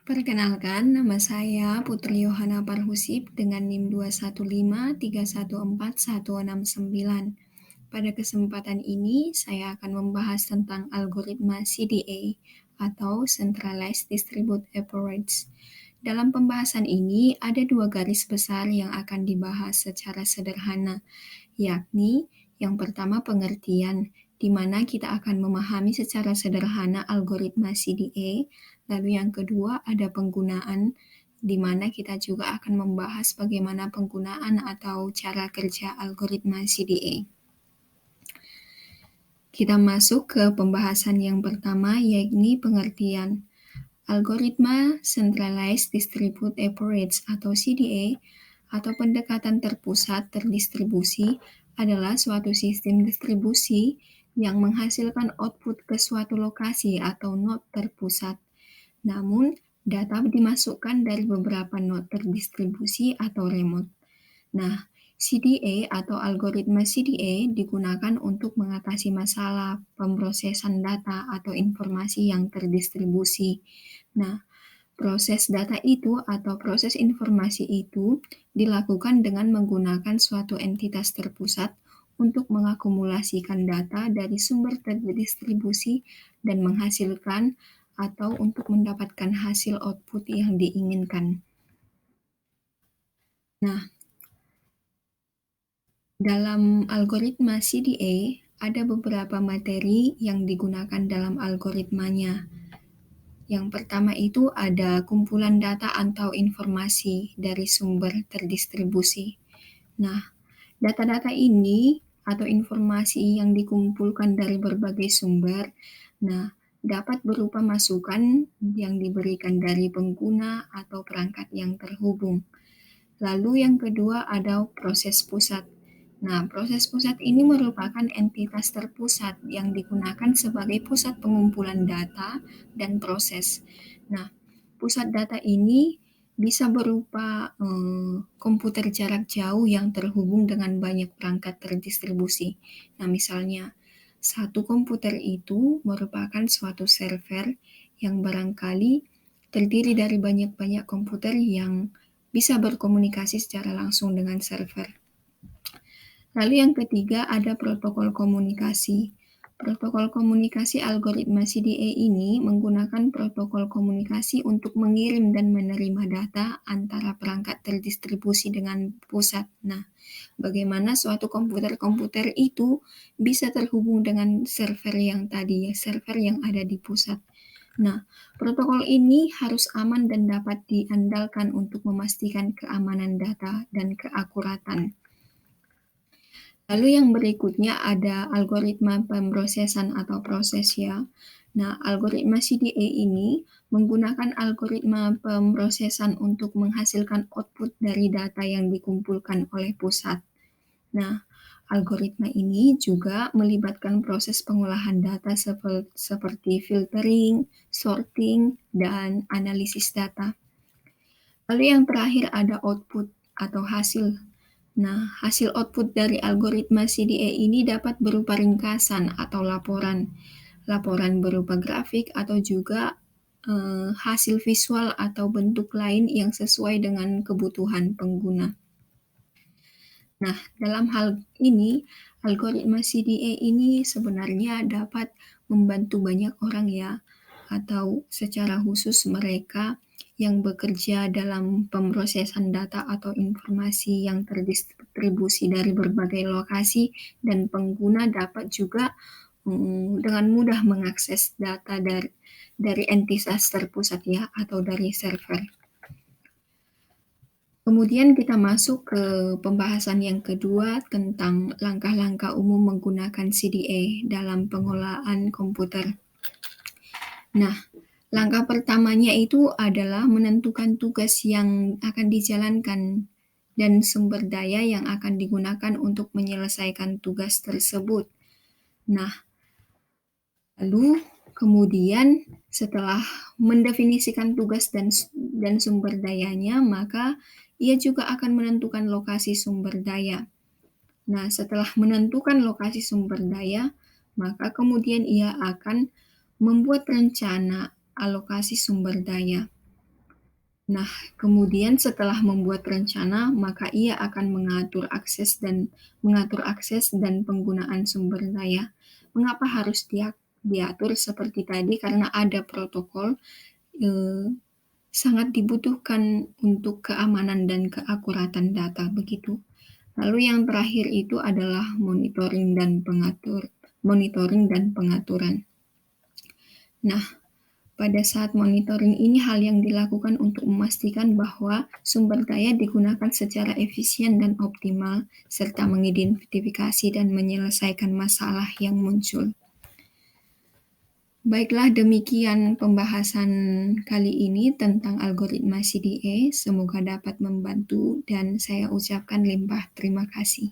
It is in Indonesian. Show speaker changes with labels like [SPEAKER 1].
[SPEAKER 1] Perkenalkan, nama saya Putri Yohana Parhusip dengan NIM 215314169. Pada kesempatan ini, saya akan membahas tentang algoritma CDA atau Centralized Distributed Approach. Dalam pembahasan ini, ada dua garis besar yang akan dibahas secara sederhana, yakni yang pertama pengertian, di mana kita akan memahami secara sederhana algoritma CDA. Lalu yang kedua ada penggunaan, di mana kita juga akan membahas bagaimana penggunaan atau cara kerja algoritma CDA. Kita masuk ke pembahasan yang pertama, yakni pengertian. Algoritma Centralized Distributed Approach atau CDA atau pendekatan terpusat terdistribusi adalah suatu sistem distribusi yang menghasilkan output ke suatu lokasi atau node terpusat. Namun, data dimasukkan dari beberapa node terdistribusi atau remote. Nah, CDA atau algoritma CDA digunakan untuk mengatasi masalah pemrosesan data atau informasi yang terdistribusi. Nah, proses data itu atau proses informasi itu dilakukan dengan menggunakan suatu entitas terpusat untuk mengakumulasikan data dari sumber terdistribusi dan menghasilkan atau untuk mendapatkan hasil output yang diinginkan. Nah, dalam algoritma CDA ada beberapa materi yang digunakan dalam algoritmanya. Yang pertama itu ada kumpulan data atau informasi dari sumber terdistribusi. Nah, data-data ini atau informasi yang dikumpulkan dari berbagai sumber, dapat berupa masukan yang diberikan dari pengguna atau perangkat yang terhubung. Lalu yang kedua ada proses pusat. Nah, proses pusat ini merupakan entitas terpusat yang digunakan sebagai pusat pengumpulan data dan proses. Nah, pusat data ini bisa berupa komputer jarak jauh yang terhubung dengan banyak perangkat terdistribusi. Nah, misalnya, satu komputer itu merupakan suatu server yang barangkali terdiri dari banyak-banyak komputer yang bisa berkomunikasi secara langsung dengan server. Lalu yang ketiga ada protokol komunikasi. Protokol komunikasi algoritma CDA ini menggunakan protokol komunikasi untuk mengirim dan menerima data antara perangkat terdistribusi dengan pusat. Nah, bagaimana suatu komputer itu bisa terhubung dengan server yang tadi, server yang ada di pusat. Nah, protokol ini harus aman dan dapat diandalkan untuk memastikan keamanan data dan keakuratan. Lalu yang berikutnya ada algoritma pemrosesan atau proses ya. Nah, algoritma CDA ini menggunakan algoritma pemrosesan untuk menghasilkan output dari data yang dikumpulkan oleh pusat. Nah, algoritma ini juga melibatkan proses pengolahan data seperti filtering, sorting, dan analisis data. Lalu yang terakhir ada output atau hasil. Nah, hasil output dari algoritma CDA ini dapat berupa ringkasan atau laporan. Laporan berupa grafik atau juga hasil visual atau bentuk lain yang sesuai dengan kebutuhan pengguna. Nah, dalam hal ini, algoritma CDA ini sebenarnya dapat membantu banyak orang ya, atau secara khusus mereka yang bekerja dalam pemrosesan data atau informasi yang terdistribusi dari berbagai lokasi, dan pengguna dapat juga dengan mudah mengakses data dari entitas terpusat ya, atau dari server. Kemudian kita masuk ke pembahasan yang kedua tentang langkah-langkah umum menggunakan CDA dalam pengolahan komputer. Nah, langkah pertamanya itu adalah menentukan tugas yang akan dijalankan dan sumber daya yang akan digunakan untuk menyelesaikan tugas tersebut. Nah, lalu kemudian setelah mendefinisikan tugas dan sumber dayanya, maka ia juga akan menentukan lokasi sumber daya. Nah, setelah menentukan lokasi sumber daya, maka kemudian ia akan membuat rencana alokasi sumber daya. Nah, kemudian setelah membuat rencana, maka ia akan mengatur akses dan penggunaan sumber daya. Mengapa harus diatur seperti tadi? Karena ada protokol eh, sangat dibutuhkan untuk keamanan dan keakuratan data begitu. Lalu yang terakhir itu adalah monitoring dan pengaturan. Nah, pada saat monitoring ini hal yang dilakukan untuk memastikan bahwa sumber daya digunakan secara efisien dan optimal, serta mengidentifikasi dan menyelesaikan masalah yang muncul. Baiklah, demikian pembahasan kali ini tentang algoritma CDA. Semoga dapat membantu dan saya ucapkan limpah terima kasih.